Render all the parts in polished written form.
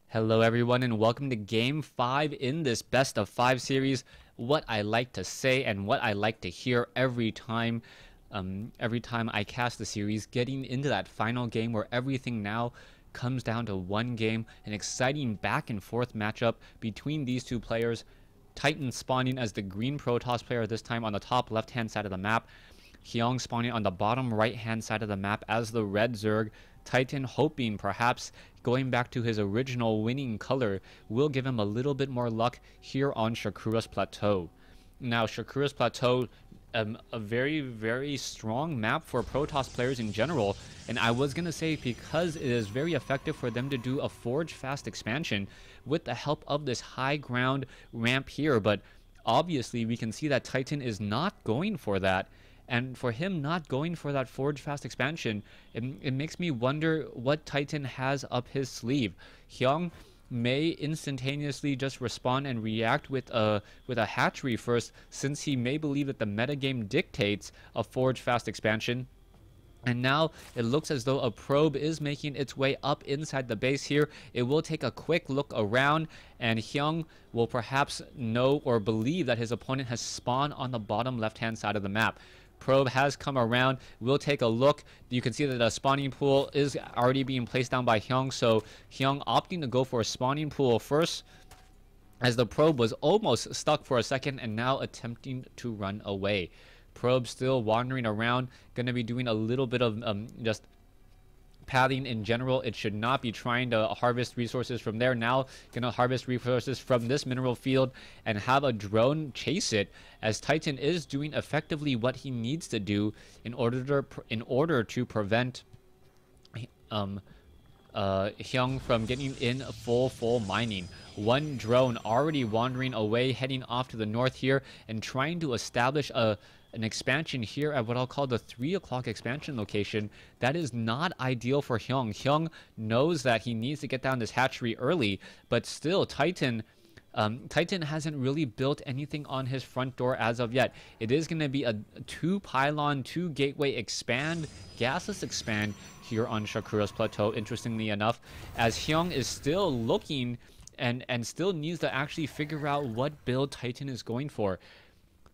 Hello everyone and welcome to game 5 in this best of 5 series. What I like to say and what I like to hear every time I cast the series, getting into that final game where everything now comes down to one game, an exciting back and forth matchup between these two players. Titan spawning as the green Protoss player this time on the top left hand side of the map. Hyun spawning on the bottom right hand side of the map as the red Zerg. Titan hoping perhaps going back to his original winning color will give him a little bit more luck here on Shakura's Plateau. Now Shakura's Plateau, a very strong map for Protoss players in general, and I was gonna say because it is very effective for them to do a forge fast expansion with the help of this high ground ramp here, but obviously we can see that Titan is not going for that. And for him not going for that forge fast expansion, it makes me wonder what Titan has up his sleeve. Hyun may instantaneously just respond and react with a hatchery first, since he may believe that the metagame dictates a forge fast expansion. And now it looks as though a probe is making its way up inside the base here. It will take a quick look around, and Hyun will perhaps know or believe that his opponent has spawned on the bottom left hand side of the map. Probe has come around. We'll take a look. You can see that a spawning pool is already being placed down by Hyun, so Hyun opting to go for a spawning pool first, as the probe was almost stuck for a second and now attempting to run away. Probe still wandering around, gonna be doing a little bit of just pathing in general. It should not be trying to harvest resources from there. Now gonna harvest resources from this mineral field and have a drone chase it, as Titan is doing effectively what he needs to do in order to prevent Hyun from getting in full mining. One drone already wandering away, heading off to the north here and trying to establish an expansion here at what I'll call the 3 o'clock expansion location. That is not ideal for Hyun. Hyun knows that he needs to get down this hatchery early, but still Titan hasn't really built anything on his front door as of yet. It is going to be a 2 pylon, 2 gateway expand, gasless expand here on Shakura's Plateau, interestingly enough, as Hyun is still looking and still needs to actually figure out what build Titan is going for.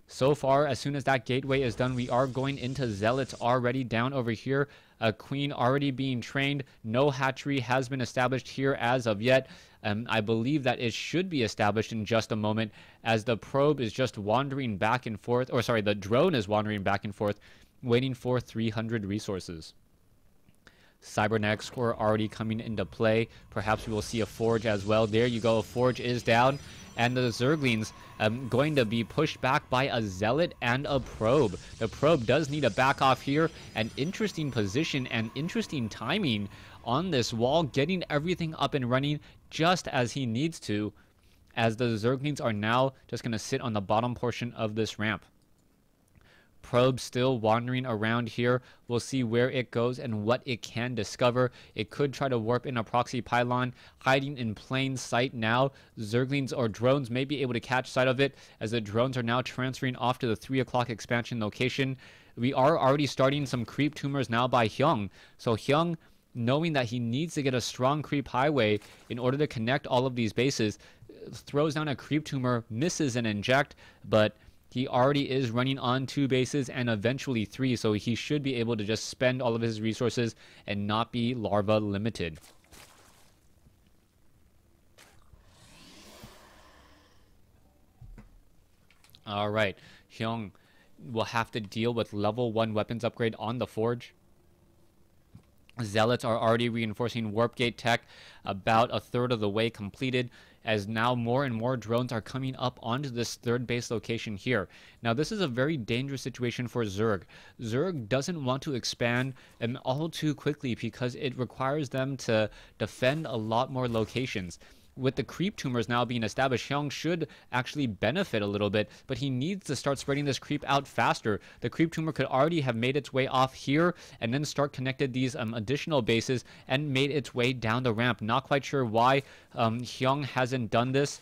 So far, as soon as that gateway is done, we are going into Zealots already down over here. A queen already being trained. No hatchery has been established here as of yet. I believe that it should be established in just a moment, as the probe is just wandering back and forth, or sorry, the drone is wandering back and forth, waiting for 300 resources. Cybernetic score already coming into play. Perhaps we will see a forge as well. There you go, a forge is down, and the Zerglings going to be pushed back by a Zealot and a probe. The probe does need a back off here. An interesting position and interesting timing on this wall, getting everything up and running just as he needs to, as the Zerglings are now just going to sit on the bottom portion of this ramp. Probe still wandering around here. We'll see where it goes and what it can discover. It could try to warp in a proxy pylon, hiding in plain sight now. Zerglings or drones may be able to catch sight of it, as the drones are now transferring off to the 3 o'clock expansion location. We are already starting some creep tumors now by Hyun. So Hyun, knowing that he needs to get a strong creep highway in order to connect all of these bases, throws down a creep tumor, misses an inject, but he already is running on 2 bases and eventually 3, so he should be able to just spend all of his resources and not be larva limited. Alright, Hyun will have to deal with level 1 weapons upgrade on the forge. Zealots are already reinforcing warp gate tech, about a third of the way completed, as now more and more drones are coming up onto this 3rd base location here. Now this is a very dangerous situation for Zerg. Zerg doesn't want to expand all too quickly because it requires them to defend a lot more locations. With the creep tumors now being established, Hyun should actually benefit a little bit, but he needs to start spreading this creep out faster. The creep tumor could already have made its way off here and then start connected these additional bases and made its way down the ramp. Not quite sure why Hyun hasn't done this.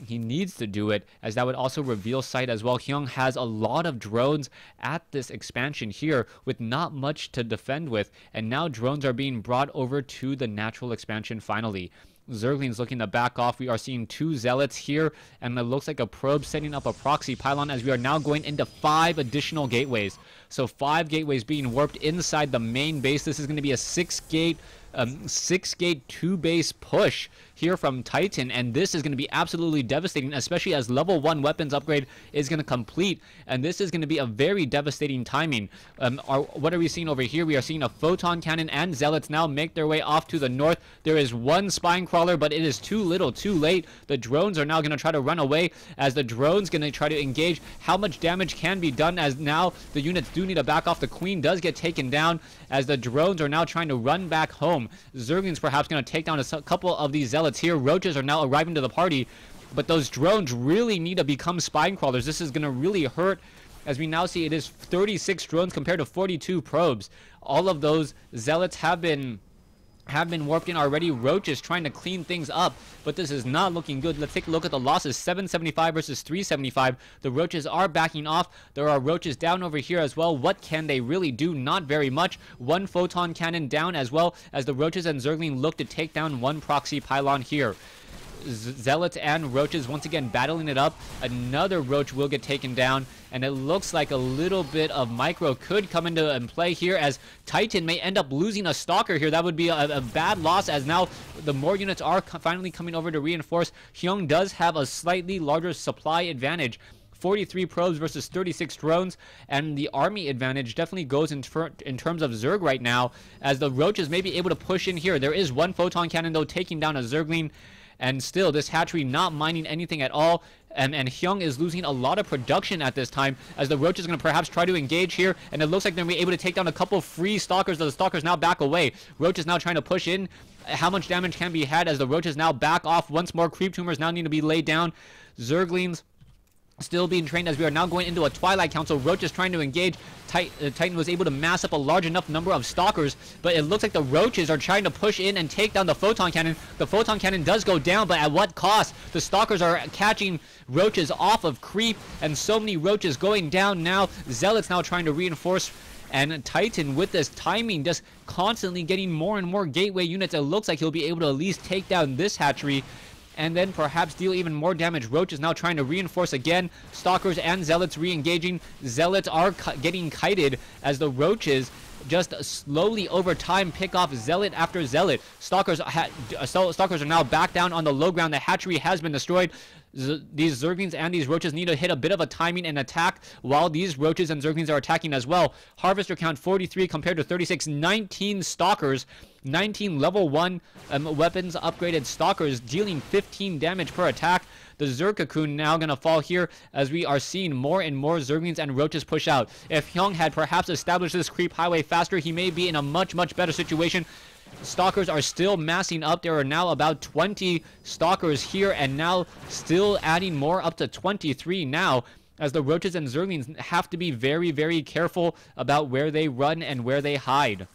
He needs to do it, as that would also reveal sight as well. Hyun has a lot of drones at this expansion here with not much to defend with, and now drones are being brought over to the natural expansion finally. Zerglings looking to back off. We are seeing 2 Zealots here, and it looks like a probe setting up a proxy pylon as we are now going into 5 additional gateways. So 5 gateways being warped inside the main base. This is going to be a 6-gate 2-base push here from Titan, and this is going to be absolutely devastating, especially as level 1 weapons upgrade is going to complete, and this is going to be a very devastating timing. What are we seeing over here? We are seeing a photon cannon and zealots now make their way off to the north. There is 1 spine crawler, but it is too little, too late. The drones are now going to try to run away as the drones going to try to engage. How much damage can be done as now the units do need to back off? The queen does get taken down as the drones are now trying to run back home. Zerglings perhaps going to take down a couple of these zealots here. Roaches are now arriving to the party, but those drones really need to become spine crawlers. This is going to really hurt as we now see it is 36 drones compared to 42 probes. All of those zealots have been warped in already. Roaches trying to clean things up, but this is not looking good. Let's take a look at the losses. 775 versus 375. The Roaches are backing off. There are Roaches down over here as well. What can they really do? Not very much. 1 photon cannon down as well as the Roaches and Zergling look to take down 1 proxy pylon here. Zealots and Roaches once again battling it up. Another Roach will get taken down, and it looks like a little bit of micro could come into play here as Titan may end up losing a Stalker here. That would be a bad loss as now the more units are finally coming over to reinforce. Hyun does have a slightly larger supply advantage. 43 probes versus 36 drones, and the army advantage definitely goes in terms of Zerg right now as the Roaches may be able to push in here. There is 1 photon cannon though taking down a Zergling, and still this hatchery not mining anything at all, and Hyun is losing a lot of production at this time as the Roach is going to perhaps try to engage here, and it looks like they're going to be able to take down a couple free Stalkers. The Stalkers now back away. Roach is now trying to push in. How much damage can be had as the Roaches now back off once more? Creep tumors now need to be laid down. Zerglings still being trained as we are now going into a Twilight Council. Roach is trying to engage. Titan was able to mass up a large enough number of Stalkers, but it looks like the Roaches are trying to push in and take down the Photon Cannon. The Photon Cannon does go down, but at what cost? The Stalkers are catching Roaches off of creep, and so many Roaches going down now. Zealots now trying to reinforce, and Titan with this timing just constantly getting more and more gateway units. It looks like he'll be able to at least take down this hatchery and then perhaps deal even more damage. Roach is now trying to reinforce again. Stalkers and Zealots re-engaging. Zealots are getting kited as the Roaches just slowly over time pick off Zealot after Zealot. Stalkers are now back down on the low ground. The hatchery has been destroyed. These Zerglings and these Roaches need to hit a bit of a timing and attack while these Roaches and Zerglings are attacking as well. Harvester count 43 compared to 36. 19 Stalkers, 19 level 1 weapons upgraded Stalkers dealing 15 damage per attack. The Zerg Cocoon now going to fall here as we are seeing more and more Zerglings and Roaches push out. If Hyun had perhaps established this creep highway faster, he may be in a much better situation. Stalkers are still massing up. There are now about 20 Stalkers here, and now still adding more, up to 23 now, as the Roaches and Zerglings have to be very careful about where they run and where they hide.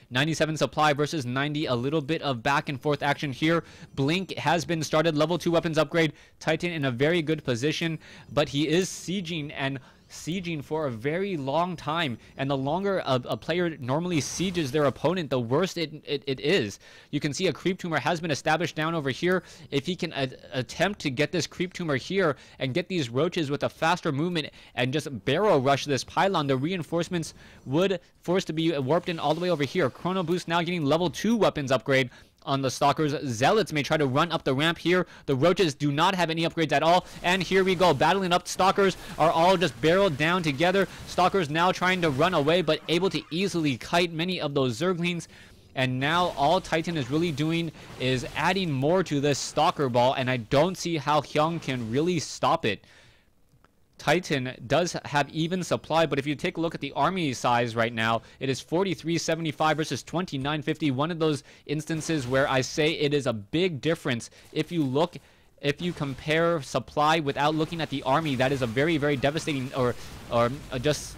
97 supply versus 90, a little bit of back and forth action here. Blink has been started, level 2 weapons upgrade. Titan in a very good position, but he is sieging for a very long time, and the longer a player normally sieges their opponent, the worse it is. You can see a creep tumor has been established down over here. If he can attempt to get this creep tumor here and get these Roaches with a faster movement and just barrel rush this pylon, the reinforcements would force to be warped in all the way over here. Chrono Boost now getting level 2 weapons upgrade on the Stalkers. Zealots may try to run up the ramp here. The Roaches do not have any upgrades at all, and here we go, battling up. Stalkers are all just barreled down together. Stalkers now trying to run away, but able to easily kite many of those Zerglings. And now all Titan is really doing is adding more to this Stalker ball, and I don't see how Hyun can really stop it. Titan does have even supply, but if you take a look at the army size right now, it is 4375 versus 2950. One of those instances where I say it is a big difference. If you compare supply without looking at the army, that is a very devastating, or just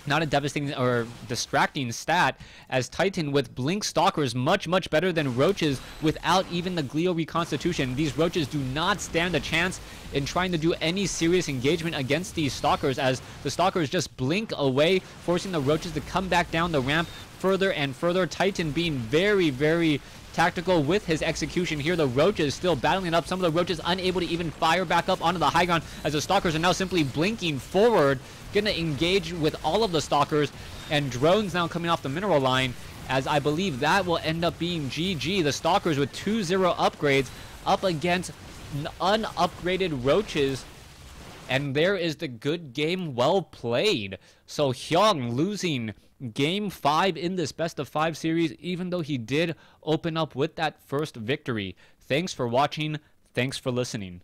not a devastating or distracting stat, as Titan with Blink Stalkers much better than Roaches without even the Glio reconstitution. These Roaches do not stand a chance in trying to do any serious engagement against these Stalkers, as the Stalkers just blink away, forcing the Roaches to come back down the ramp further and further. Titan being very tactical with his execution here. The Roaches still battling up. Some of the Roaches unable to even fire back up onto the high ground as the Stalkers are now simply blinking forward. Gonna engage with all of the Stalkers, and drones now coming off the mineral line, as I believe that will end up being GG. The Stalkers with 2-0 upgrades up against unupgraded Roaches. And there is the good game well played. So Hyun losing game 5 in this best of 5 series, even though he did open up with that first victory. Thanks for watching. Thanks for listening.